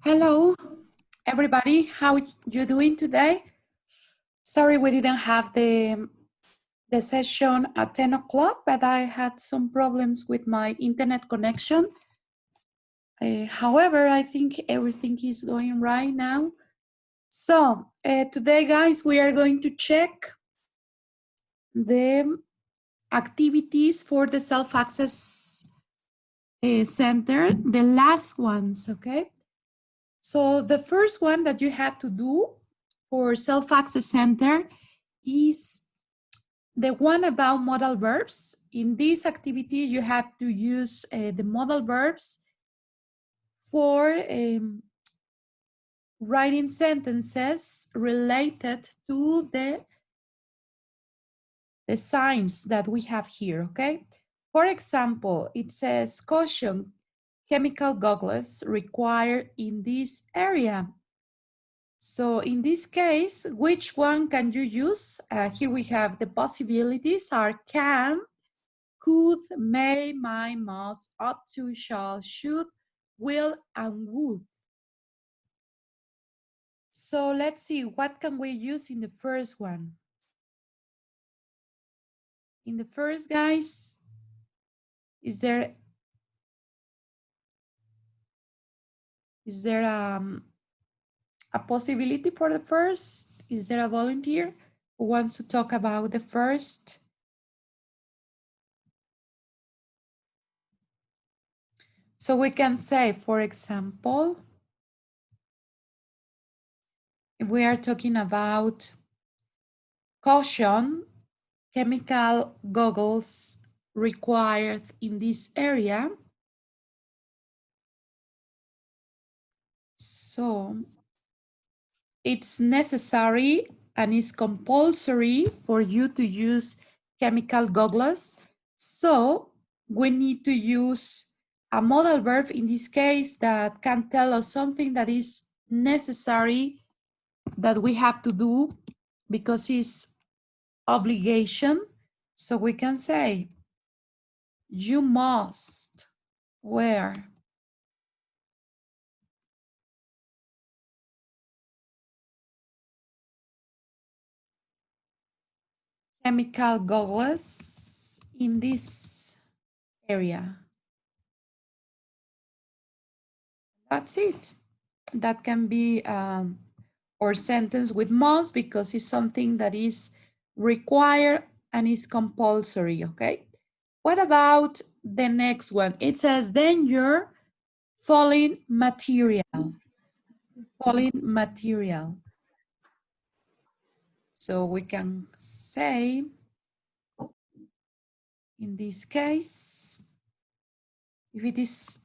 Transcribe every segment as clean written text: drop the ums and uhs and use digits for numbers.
Hello, everybody. How you doing today? Sorry we didn't have the session at 10 o'clock, but I had some problems with my internet connection. However, I think everything is going right now. So today, guys, we are going to check the activities for the self-access center, the last ones, okay? So the first one that you had to do for self-access center is the one about modal verbs. In this activity, you have to use the modal verbs for writing sentences related to the signs that we have here, okay? For example, it says, caution, chemical goggles required in this area. So in this case, which one can you use? Here we have the possibilities are can, could, may, might, must, ought to, shall, should, will, and would. So let's see, what can we use in the first one? In the first, guys, is there a possibility for the first? Is there a volunteer who wants to talk about the first? So we can say, for example, if we are talking about caution, chemical goggles required in this area. So it's necessary and is compulsory for you to use chemical goggles. So we need to use a modal verb in this case that can tell us something that is necessary that we have to do because it's obligation. So we can say, you must wear chemical goggles in this area. That's it. That can be or sentence with must because it's something that is required and is compulsory, okay? What about the next one? It says danger, falling material. Falling material. So we can say, in this case, if it is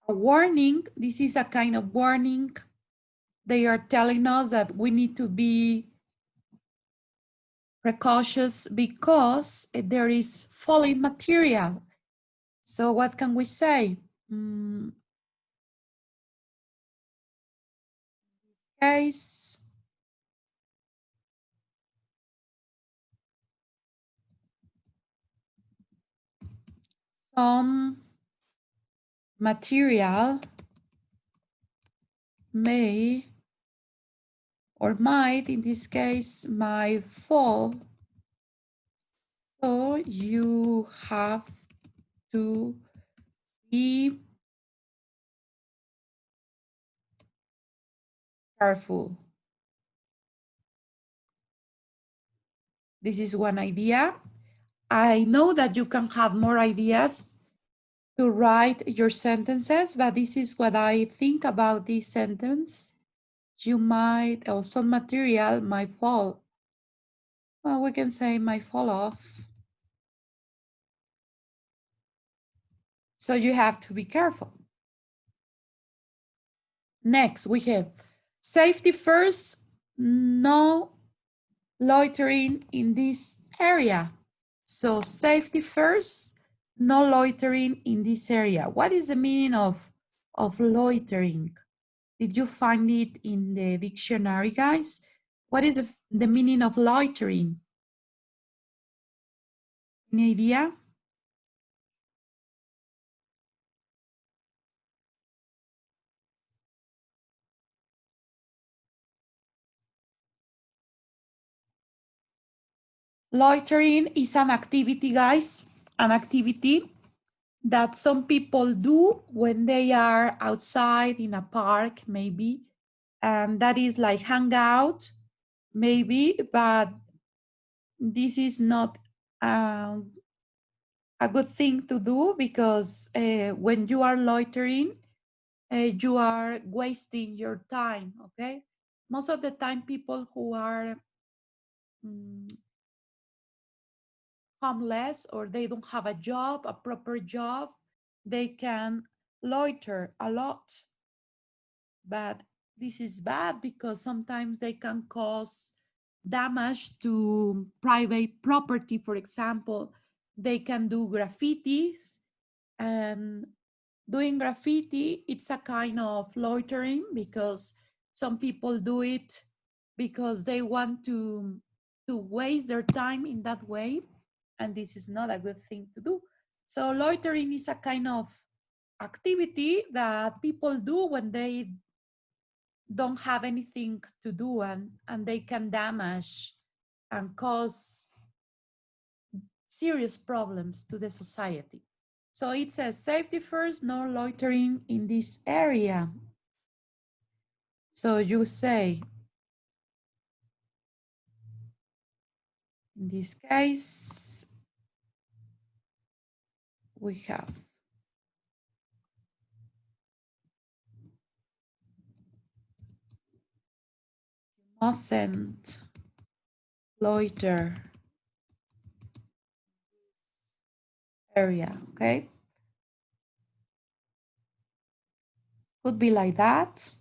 a warning, this is a kind of warning. They are telling us that we need to be precautious because there is falling material. So what can we say? In this case, some material may or might, in this case, might fall. So you have to be careful. This is one idea. I know that you can have more ideas to write your sentences, but this is what I think about this sentence. You might, or some material might fall. Well, we can say might fall off. So you have to be careful. Next, we have safety first, no loitering in this area. So safety first, no loitering in this area. What is the meaning of loitering? Did you find it in the dictionary, guys? What is the meaning of loitering? Any idea? Loitering is an activity, guys, an activity that some people do when they are outside in a park, maybe, and that is like hang out, maybe, but this is not a good thing to do because when you are loitering, you are wasting your time, okay? Most of the time, people who are homeless or they don't have a job, a proper job, they can loiter a lot. But this is bad because sometimes they can cause damage to private property. For example, they can do graffitis, and doing graffiti, it's a kind of loitering because some people do it because they want to waste their time in that way, and this is not a good thing to do. So loitering is a kind of activity that people do when they don't have anything to do, and they can damage and cause serious problems to the society. So it says safety first, no loitering in this area. So you say, in this case, we have mustn't loiter area, okay? Could be like that.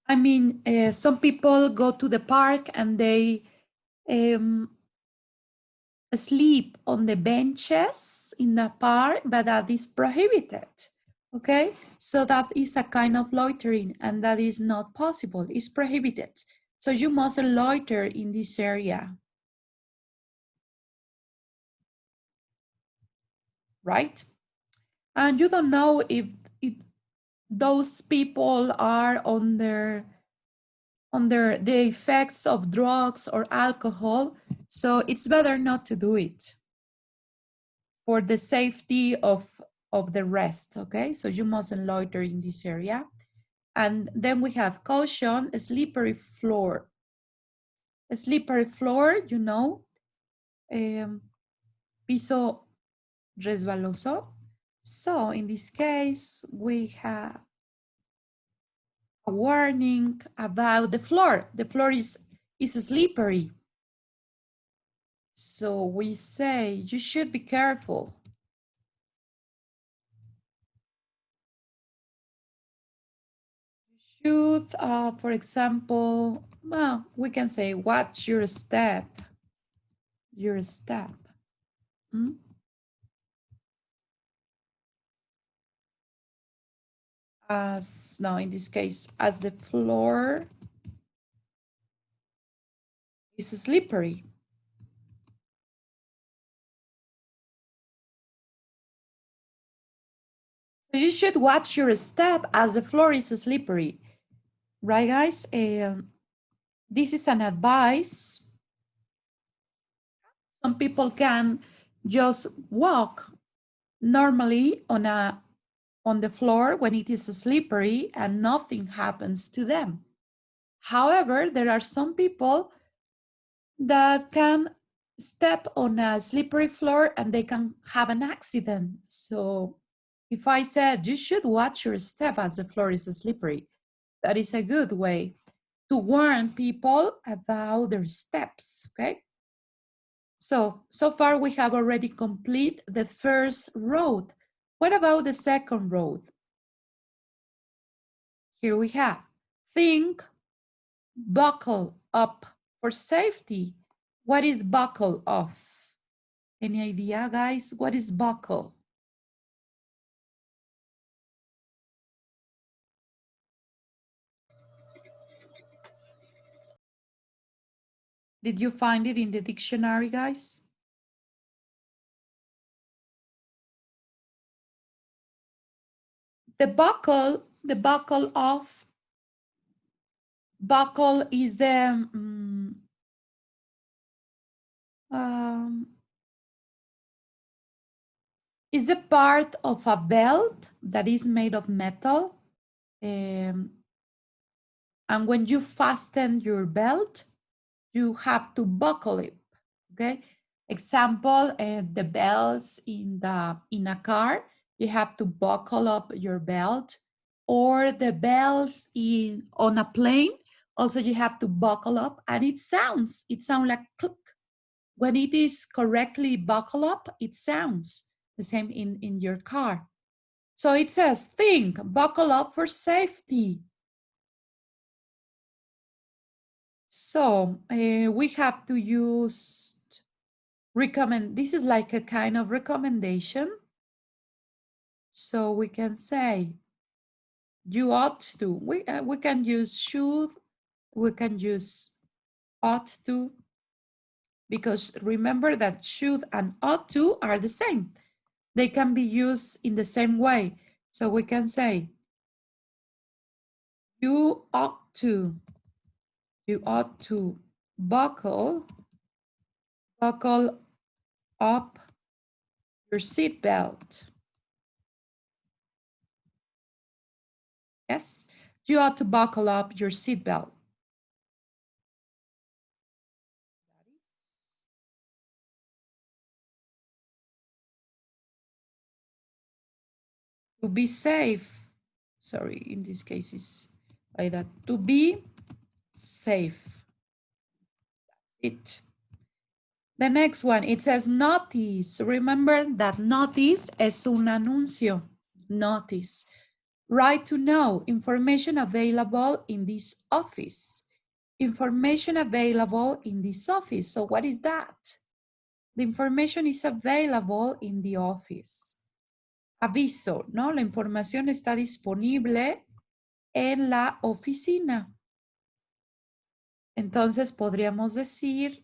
I mean, some people go to the park and they sleep on the benches in the park, but that is prohibited. Okay, so that is a kind of loitering, and that is not possible. It's prohibited. So you mustn't loiter in this area. Right? And you don't know if those people are under the effects of drugs or alcohol. So it's better not to do it for the safety of the rest. Okay, so you mustn't loiter in this area. And then we have caution, a slippery floor. A slippery floor, you know, piso resbaloso. So in this case, we have a warning about the floor. The floor is slippery. So we say you should be careful. You should, for example, well, we can say watch your step. Your step. As now in this case, as the floor is slippery. So you should watch your step as the floor is slippery. Right, guys? This is an advice. Some people can just walk normally on the floor when it is slippery and nothing happens to them. However, there are some people that can step on a slippery floor and they can have an accident. So if I said you should watch your step as the floor is slippery, that is a good way to warn people about their steps, okay? So far we have already completed the first road. What about the second road? Here we have, think, buckle up for safety. What is buckle off? Any idea, guys? What is buckle? Did you find it in the dictionary, guys? The buckle the buckle of. Buckle is the is a part of a belt that is made of metal. And when you fasten your belt, you have to buckle it, okay? Example, the belts in a car, you have to buckle up your belt, or the belts on a plane, also you have to buckle up, and it sounds like click. When it is correctly buckled up, it sounds the same in your car. So it says, think, buckle up for safety. So we have to use recommend. This is like a kind of recommendation. So we can say, you ought to. We can use should. We can use ought to. Because remember that should and ought to are the same. They can be used in the same way. So we can say, you ought to buckle up your seatbelt. Yes, you ought to buckle up your seatbelt. To be safe. Sorry, in this case it's like that. To be safe. It. The next one, it says notice. Remember that notice es un anuncio. Notice. Right to know, information available in this office. Information available in this office. So what is that? The information is available in the office. Aviso, ¿no? La información está disponible en la oficina. Entonces podríamos decir,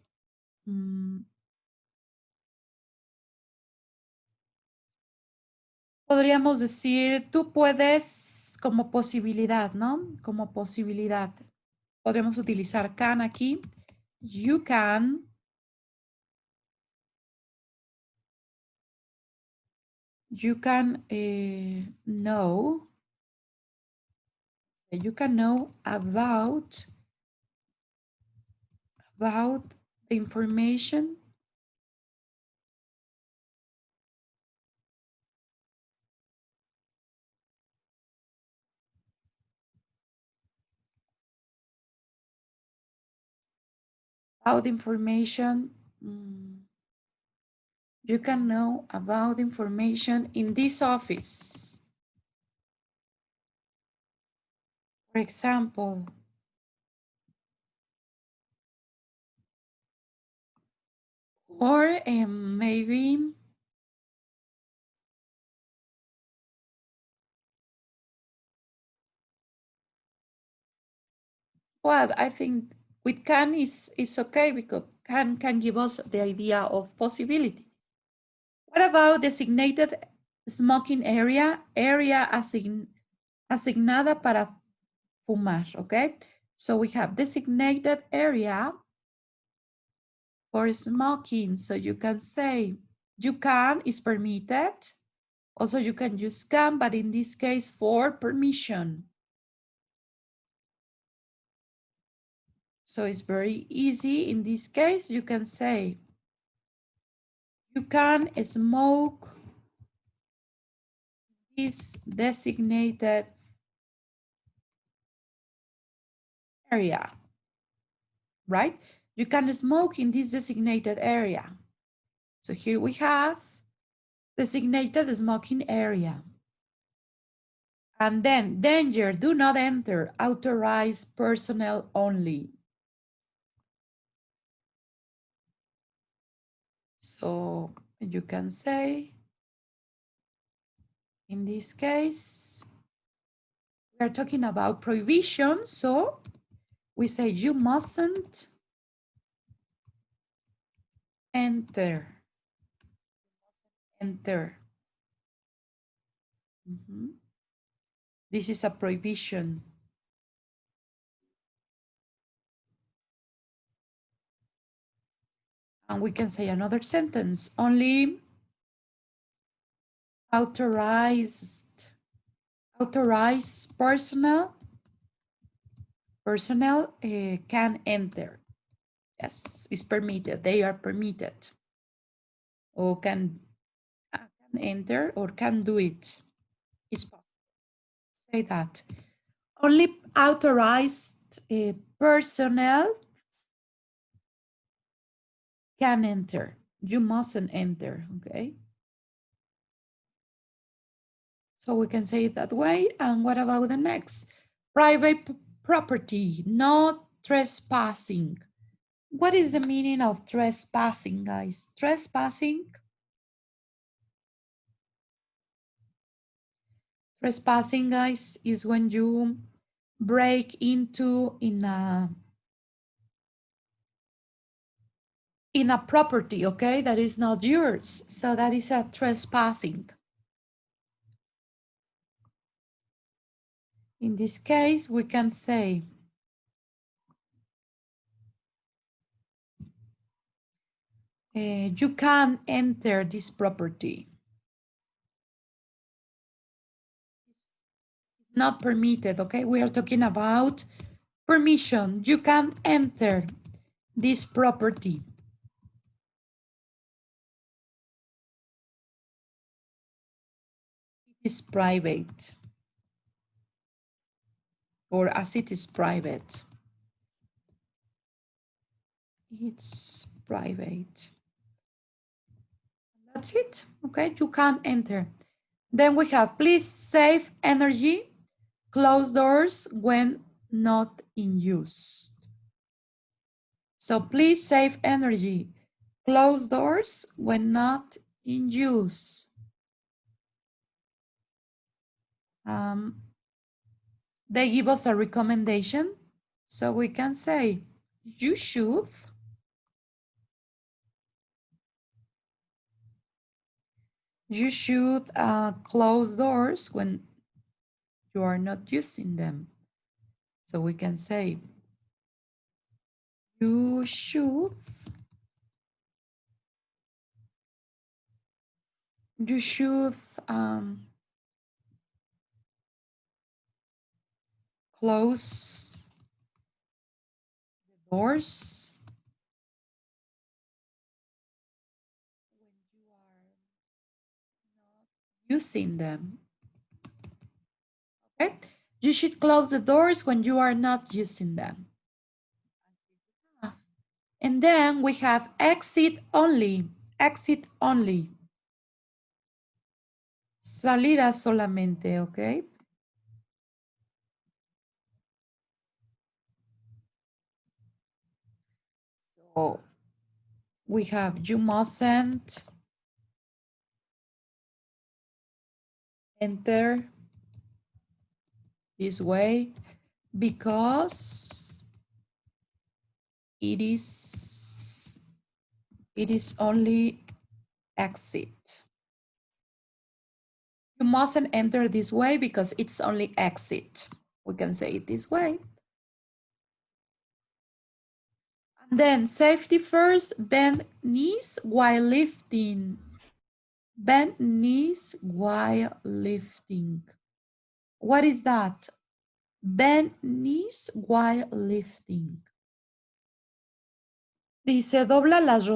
tú puedes como posibilidad, ¿no? Como posibilidad. Podríamos utilizar can aquí. You can. You can know. You can know about the information you can know about information in this office. For example, or maybe well, I think with can is okay because can give us the idea of possibility. What about designated smoking area? Area asignada para fumar, okay? So we have designated area for smoking. So you can say, you can is permitted. Also, you can use can, but in this case, for permission. So it's very easy. In this case, you can say, you can smoke this designated area, right? You can smoke in this designated area. So here we have designated smoking area. And then danger, do not enter, authorized personnel only. So you can say, in this case, we are talking about prohibition. So we say you mustn't enter. Enter. This is a prohibition. And we can say another sentence. Only authorized personnel can enter. Yes, it's permitted. They are permitted. Or can enter or can do it. It's possible. Say that. Only authorized personnel can enter. You mustn't enter, okay? So we can say it that way. And what about the next? Private property, no trespassing. What is the meaning of trespassing, guys? Trespassing guys, is when you break into in a property, okay, that is not yours. So that is a trespassing. In this case, we can say you can enter this property. It's not permitted, okay? We are talking about permission. You can enter this property. It is private. Or as it is private. It's private. That's it, okay? You can enter. Then we have, please save energy, close doors when not in use. So please save energy, close doors when not in use. They give us a recommendation. So we can say, you should close doors when you are not using them. So we can say, you should close the doors when you are not using them. Okay? You should close the doors when you are not using them. And then we have exit only. Exit only. Salida solamente, okay? So we have you mustn't enter this way because it is only exit. You mustn't enter this way because it's only exit. We can say it this way. And then safety first, bend knees while lifting. Bend knees while lifting. What is that? Bend knees while lifting. Dice, dobla las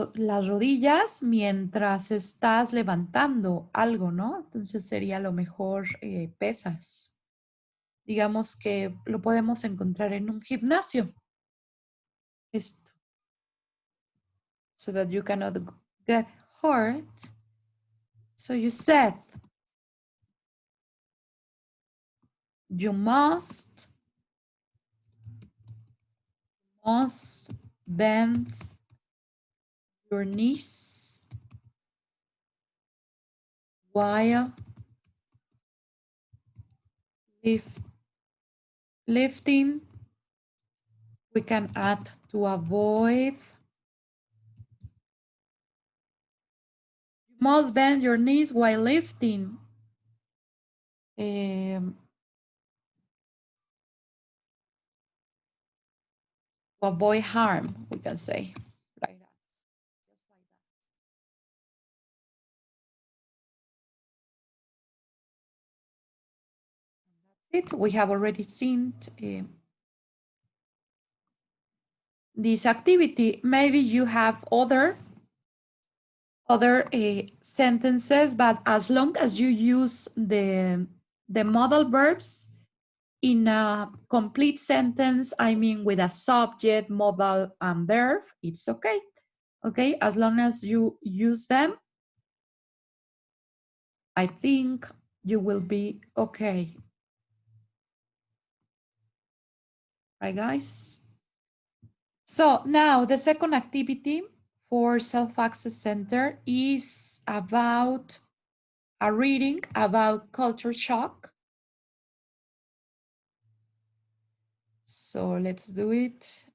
rodillas mientras estás levantando algo, ¿no? Entonces sería lo mejor pesas. Digamos que lo podemos encontrar en un gimnasio. Esto. So that you cannot get hurt. So you said, you must bend your knees while lifting. We can add to avoid. You must bend your knees while lifting. avoid harm, we can say. Like that. Just like that. That's it. We have already seen this activity. Maybe you have other sentences, but as long as you use the modal verbs in a complete sentence, I mean with a subject, modal, and verb, it's okay. Okay, as long as you use them, I think you will be okay. Right, guys? So now the second activity for Self-Access Center is about a reading about culture shock. So let's do it.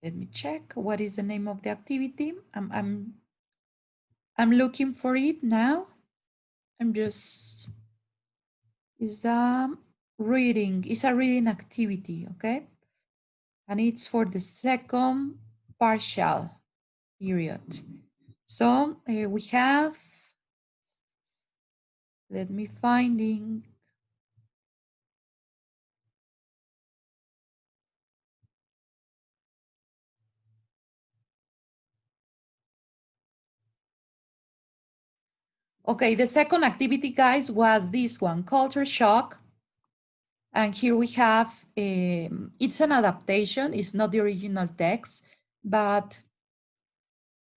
Let me check what is the name of the activity. I'm looking for it now. It's a reading. It's a reading activity, okay? And it's for the second partial period. So we have, let me find it. Okay, the second activity, guys, was this one, culture shock. And here we have, it's an adaptation, it's not the original text, but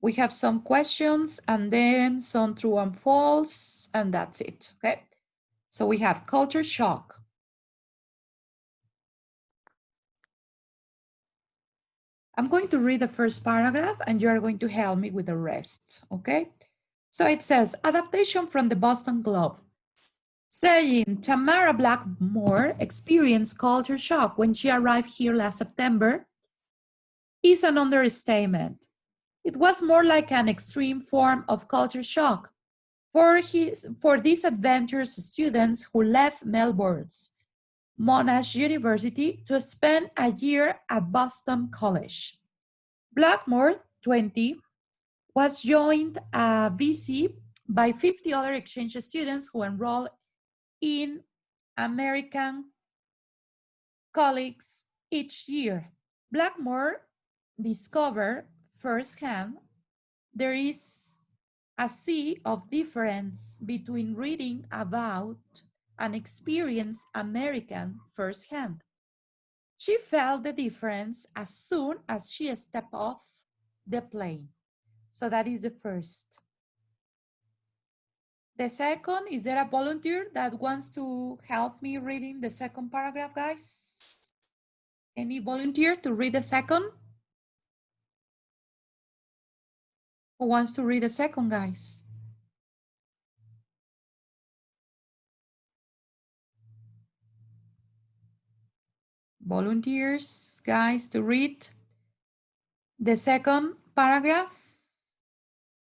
we have some questions and then some true and false, and that's it, okay? So we have culture shock. I'm going to read the first paragraph and you are going to help me with the rest, okay? So it says, adaptation from the Boston Globe. Saying Tamara Blackmore experienced culture shock when she arrived here last September is an understatement. It was more like an extreme form of culture shock for these adventurous students who left Melbourne's Monash University to spend a year at Boston College. Blackmore, 20, was joined a VC by 50 other exchange students who enrolled in American colleagues each year. Blackmore discovered firsthand there is a sea of difference between reading about and experience American firsthand. She felt the difference as soon as she stepped off the plane. So that is the first. The second, is there a volunteer that wants to help me reading the second paragraph, guys? Any volunteer to read the second? Who wants to read the second, guys? Volunteers, guys, to read the second paragraph?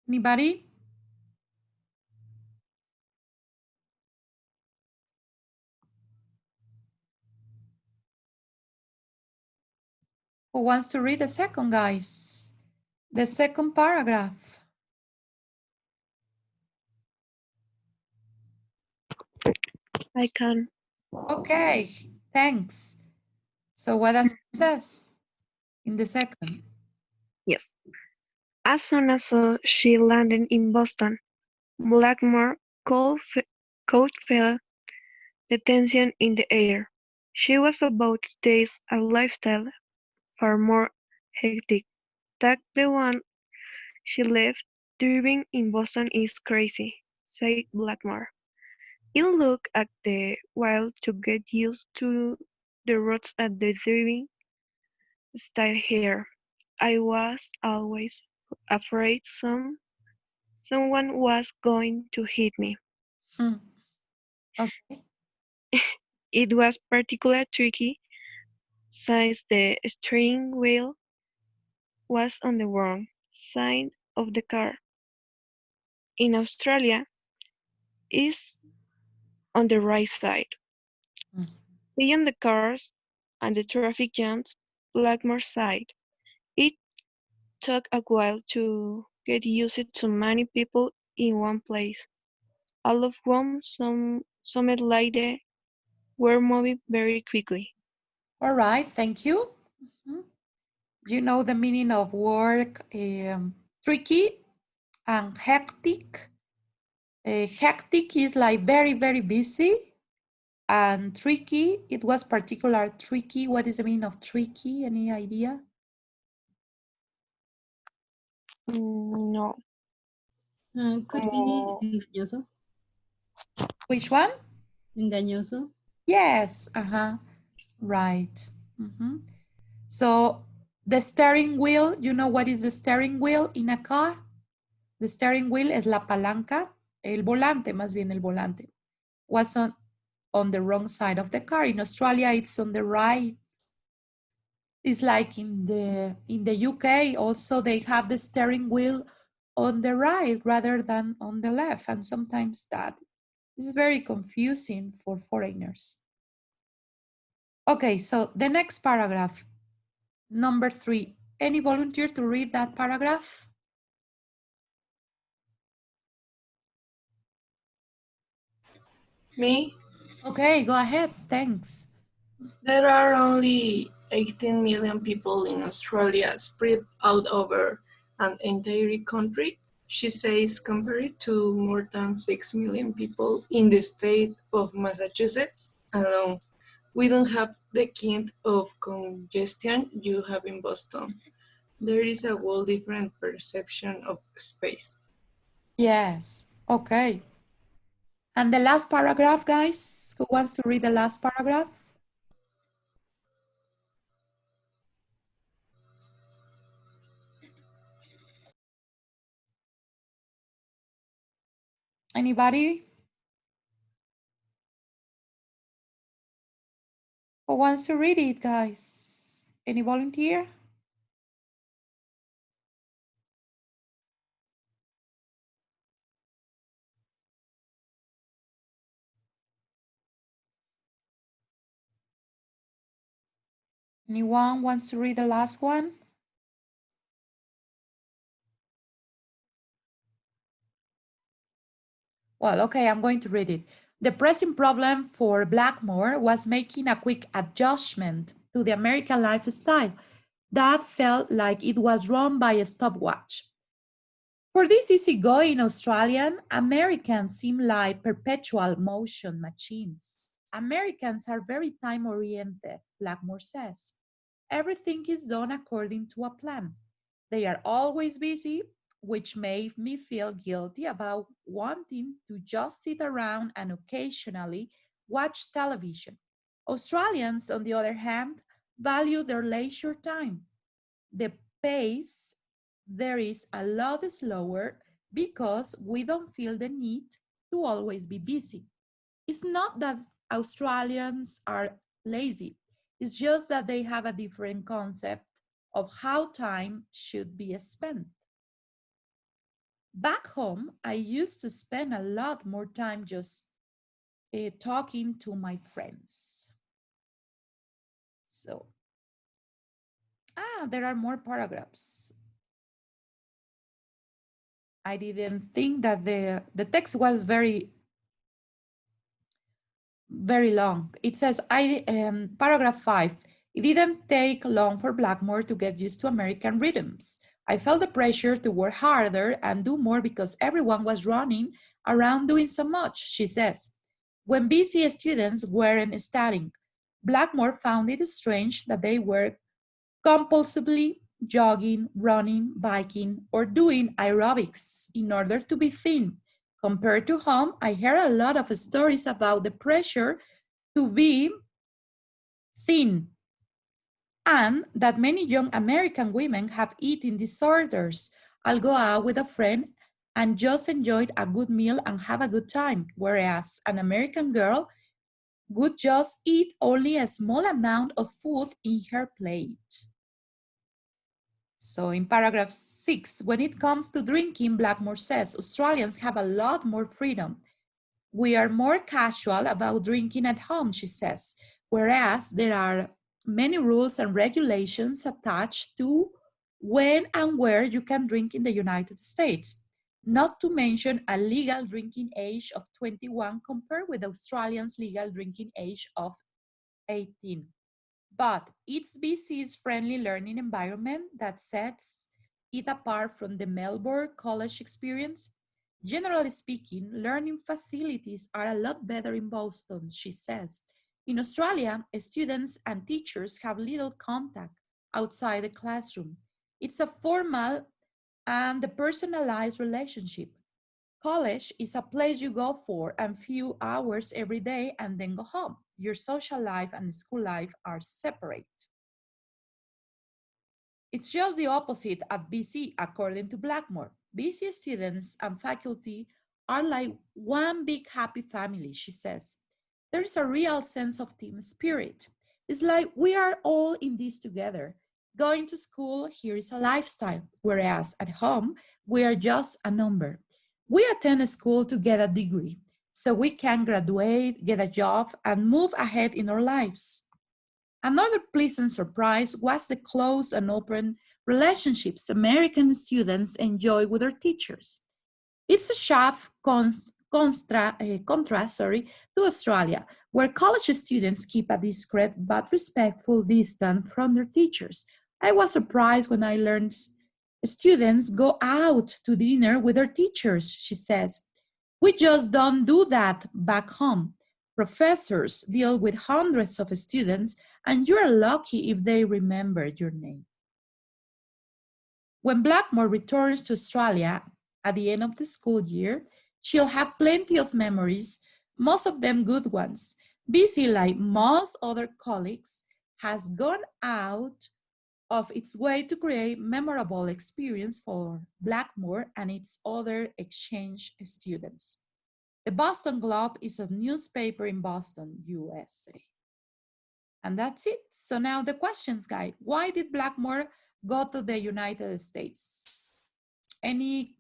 Anybody? Who wants to read the second, guys? The second paragraph. I can. Okay, thanks. So what does it says in the second? Yes. As soon as she landed in Boston, Blackmore could feel the tension in the air. She was about to taste a lifestyle far more hectic than the one she left. Driving in Boston is crazy, said Blackmore. It look at the while to get used to the roads and the driving style here. I was always afraid someone was going to hit me. Okay. It was particularly tricky since the steering wheel was on the wrong side of the car. In Australia, it's on the right side. Beyond the cars and the traffic jams, Blackmore sighed. It took a while to get used to many people in one place, all of whom some like they were moving very quickly. All right, thank you. Mhm. You know the meaning of work, tricky and hectic. Hectic is like very, very busy. And tricky, it was particular tricky. What is the meaning of tricky? Any idea? No, Could be como engañoso. Which one? Engañoso. Yes, right. Mhm. So the steering wheel, you know what is the steering wheel in a car? The steering wheel es la palanca, el volante, más bien el volante, was on the wrong side of the car. In Australia, it's on the right. It's like in the UK also they have the steering wheel on the right rather than on the left. And sometimes that is very confusing for foreigners. Okay, so the next paragraph, number 3. Any volunteer to read that paragraph? Me? Okay, go ahead. Thanks. There are only 18 million people in Australia spread out over an entire country, she says, compared to more than 6 million people in the state of Massachusetts alone. We don't have the kind of congestion you have in Boston. There is a whole different perception of space. Yes, okay. And the last paragraph, guys, who wants to read the last paragraph? Anybody? Who wants to read it, guys? Any volunteer? Anyone wants to read the last one? Well, okay, I'm going to read it. The pressing problem for Blackmore was making a quick adjustment to the American lifestyle that felt like it was run by a stopwatch. For this easygoing Australian, Americans seem like perpetual motion machines. Americans are very time-oriented, Blackmore says. Everything is done according to a plan. They are always busy, which made me feel guilty about wanting to just sit around and occasionally watch television. Australians, on the other hand, value their leisure time. The pace there is a lot slower because we don't feel the need to always be busy. It's not that Australians are lazy, it's just that they have a different concept of how time should be spent. Back home, I used to spend a lot more time just talking to my friends. So, there are more paragraphs. I didn't think that the text was very long. It says, paragraph 5, it didn't take long for Blackmore to get used to American rhythms. I felt the pressure to work harder and do more because everyone was running around doing so much, she says. When busy students weren't studying, Blackmore found it strange that they were compulsively jogging, running, biking, or doing aerobics in order to be thin. Compared to home, I heard a lot of stories about the pressure to be thin and that many young American women have eating disorders. I'll go out with a friend and just enjoy a good meal and have a good time, whereas an American girl would just eat only a small amount of food in her plate. So in paragraph 6, when it comes to drinking, Blackmore says Australians have a lot more freedom. We are more casual about drinking at home, she says, whereas there are many rules and regulations attached to when and where you can drink in the United States, not to mention a legal drinking age of 21 compared with Australia's legal drinking age of 18. But it's BC's friendly learning environment that sets it apart from the Melbourne college experience. Generally speaking, learning facilities are a lot better in Boston, she says. In Australia, students and teachers have little contact outside the classroom. It's a formal and personalized relationship. College is a place you go for a few hours every day and then go home. Your social life and school life are separate. It's just the opposite at BC, according to Blackmore. BC students and faculty are like one big happy family, she says. There's a real sense of team spirit. It's like we are all in this together. Going to school here is a lifestyle, whereas at home, we are just a number. We attend school to get a degree, so we can graduate, get a job, and move ahead in our lives. Another pleasant surprise was the close and open relationships American students enjoy with their teachers. It's a sharp contrast to Australia, where college students keep a discreet but respectful distance from their teachers. I was surprised when I learned students go out to dinner with their teachers, she says. We just don't do that back home. Professors deal with hundreds of students, and you're lucky if they remember your name. When Blackmore returns to Australia at the end of the school year, she'll have plenty of memories, most of them good ones. BC, like most other colleagues, has gone out of its way to create memorable experience for Blackmore and its other exchange students. The Boston Globe is a newspaper in Boston, USA. And that's it. So now the questions, guys. Why did Blackmore go to the United States? Any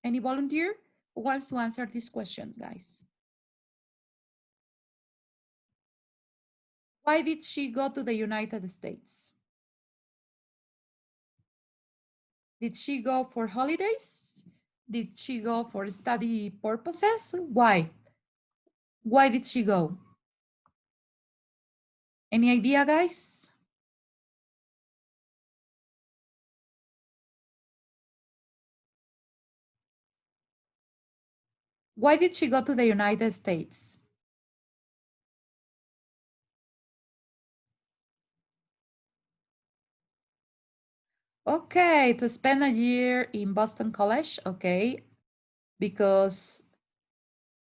volunteer who wants to answer this question, guys? Why did she go to the United States? Did she go for holidays? Did she go for study purposes? Why? Why did she go? Any idea, guys? Why did she go to the United States? Okay, to spend a year in Boston College, okay, because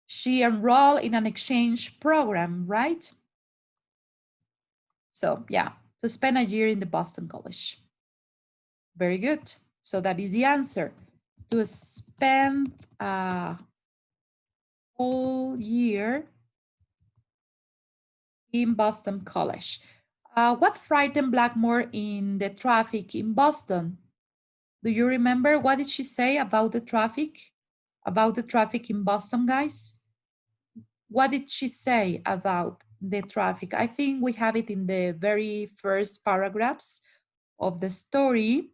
she enrolled in an exchange program, right? So yeah, to spend a year in the Boston College. Very good. So that is the answer. To spend a whole year in Boston College. What frightened Blackmore in the traffic in Boston? Do you remember what did she say about the traffic? About the traffic in Boston, guys? What did she say about the traffic? I think we have it in the very first paragraphs of the story.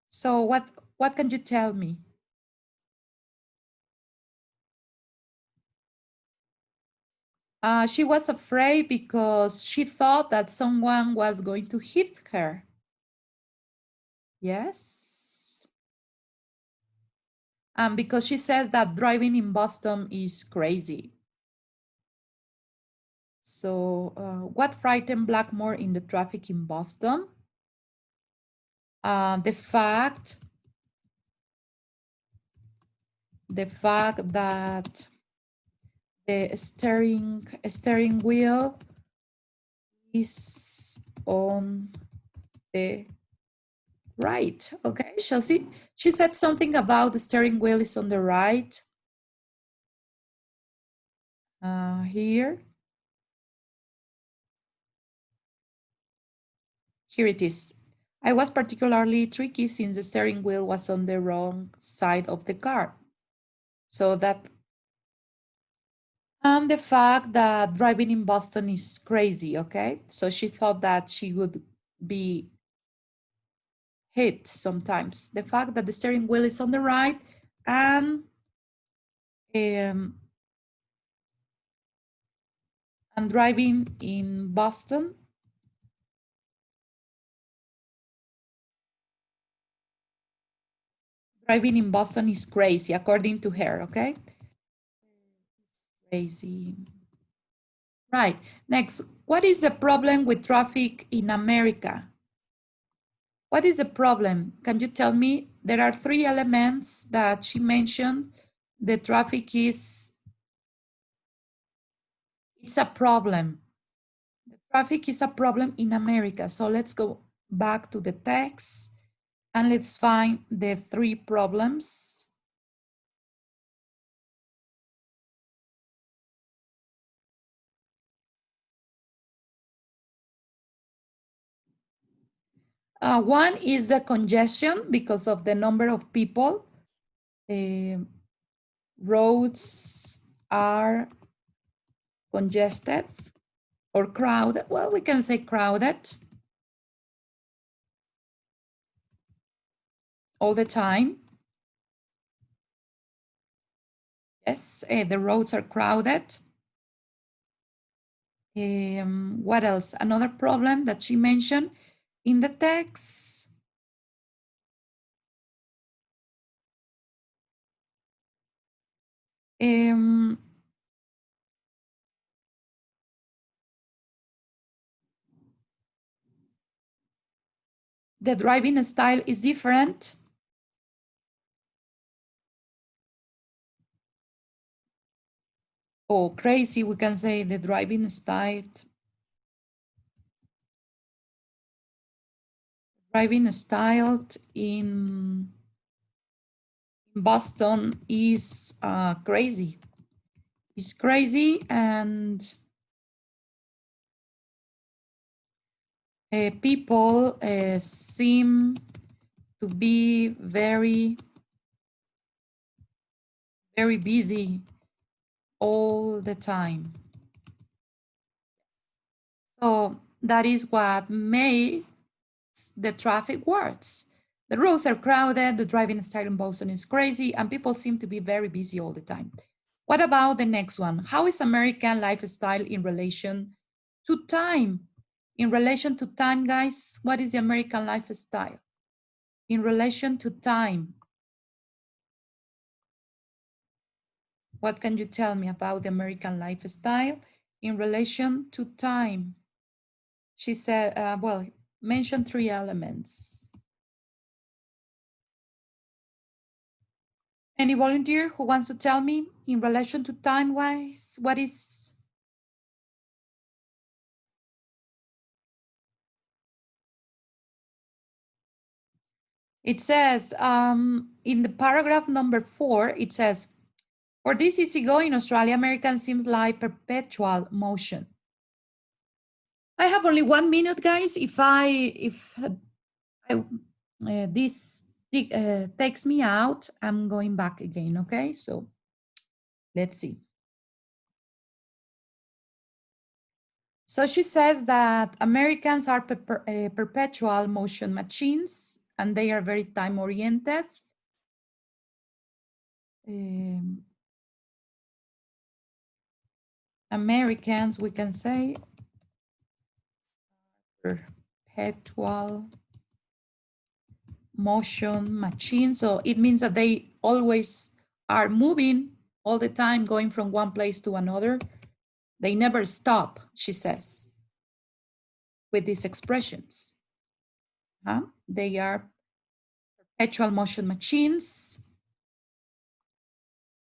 So what can you tell me? She was afraid because she thought that someone was going to hit her. Yes. Because she says that driving in Boston is crazy. So what frightened Blackmore in the traffic in Boston? The fact that the steering wheel is on the right. Okay, Chelsea, she said something about the steering wheel is on the right. Here it is. I was particularly tricky since the steering wheel was on the wrong side of the car. So that, and the fact that driving in Boston is crazy, okay? So she thought that she would be hit sometimes. The fact that the steering wheel is on the right and driving in Boston is crazy, according to her, okay? Crazy. Right, next, what is the problem with traffic in America? What is the problem? Can you tell me? There are 3 elements that she mentioned. The traffic is, it's a problem. The traffic is a problem in America. So let's go back to the text and let's find the 3 problems. One is the congestion because of the number of people. Roads are congested or crowded. Well, we can say crowded all the time. Yes, the roads are crowded. What else? Another problem that she mentioned in the text. The driving style is different. Or crazy, we can say the driving style. Driving style in Boston is crazy. It's crazy and people seem to be very busy all the time. So that is what makes the traffic worse. The roads are crowded, the driving style in Boston is crazy, and people seem to be very busy all the time. What about the next one? How is American lifestyle in relation to time? In relation to time, guys, what is the American lifestyle? In relation to time. What can you tell me about the American lifestyle in relation to time? She said, well, mention 3 elements. Any volunteer who wants to tell me in relation to time-wise, what is? It says, in the paragraph number 4, it says, for this easygoing Australia, American seems like perpetual motion. I have only 1 minute, guys. If this takes me out, I'm going back again, okay? So let's see. So she says that Americans are perpetual motion machines and they are very time-oriented. Americans, we can say, perpetual motion machine. So it means that they always are moving all the time, going from one place to another. They never stop, she says, with these expressions. They are perpetual motion machines.